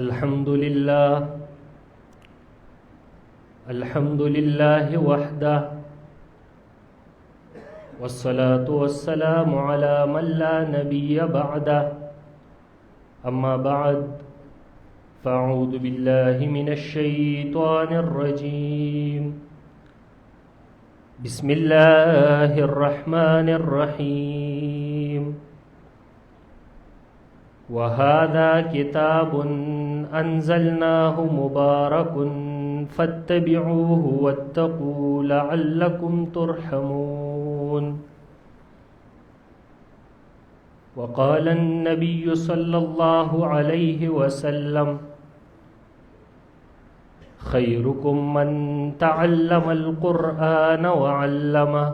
الحمد لله وحده والصلاة والسلام على من لا نبي بعده أما بعد فأعوذ بالله من الشيطان الرجيم بسم الله الرحمن الرحيم وهذا كتاب أنزلناه مبارك فاتبعوه واتقوا لعلكم ترحمون وقال النبي صلى الله عليه وسلم خيركم من تعلم القرآن وعلمه.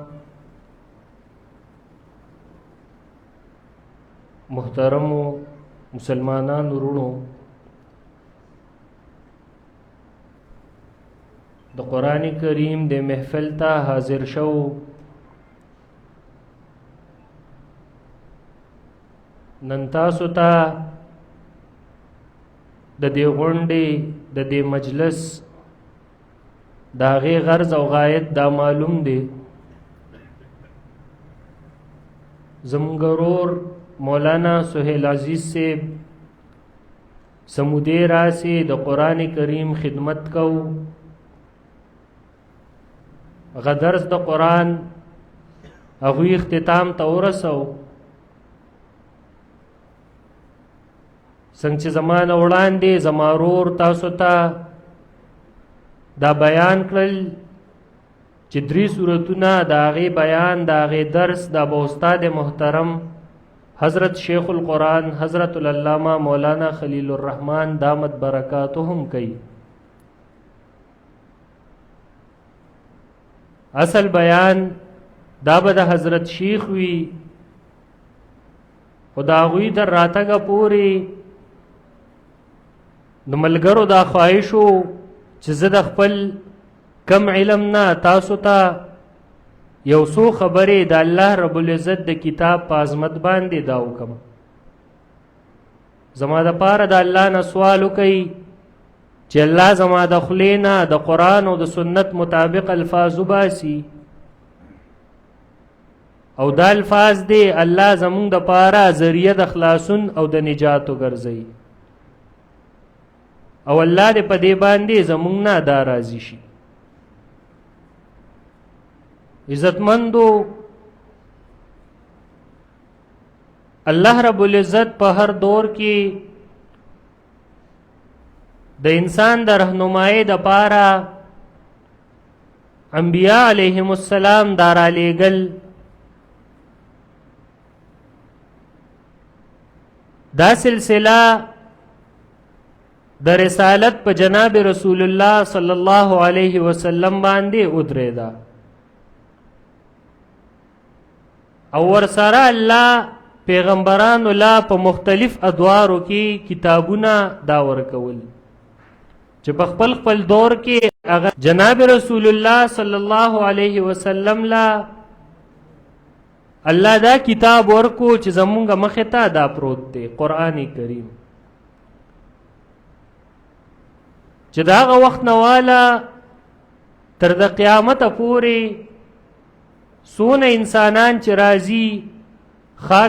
محترم مسلمانان ورونو، د قرآن کریم د محفل ته حاضر شو. نن تاسو ته د دې غونډې د دې مجلس د هغې غرض او غایت دا معلوم دی. زموږ ورور مولانا سہیل عزیز سے سمودی راسی د قرآن کریم خدمت کو. غدرس د قرآن اغوی اختتام ته ورسو. څنګه چې زمانه وړاندې زما ورور تاسو ته دا بیان کړل چې 3 سورتونه د هغې بیان د هغې درس د به استاد محترم حضرت شیخ القرآن حضرت العلامہ مولانا خلیل الرحمن دامت برکاتهم کوي. اصل بیان دا به د حضرت شیخ وی، خدا غوی در راتګه پوری د ملګرو دا خواهشو چې زه د خپل کم علم نه تاسو ته یو څو خبرې د الله رب العزت د کتاب په عظمت باندې دا وکم. زما د پاره د الله نه سوال وکئ چې الله زما د خولې نه د قرآن او د سنت مطابق الفاظ وباسي، او دا الفاظ دی الله زمونږ د پاره ذریعه د خلاصون او د نجات وګرځوي، او الله دې په دې باندې زمونږ نه دا راضي شي. عزتمندو، الله رب العزت په هر دور کې د انسان د رهنمایۍ د پاره انبیاء علیهم السلام دارا لیگل. دا سلسله د رسالت په جناب رسول الله صلی الله علیه وسلم باندې ودرېده، او ورسره الله پیغمبرانو لا په مختلف ادوارو کې کتابونه دا ورکول چې په خپل خپل دور کې هغه جناب رسول الله صلی الله علیه وسلم لا الله دا کتاب ورکو چې زمونږ مخې ته دا پروت دی، قرآن کریم، چې دا هغه وخت نه واله تر د قیامته پورې څونه انسانان چې راځي خاک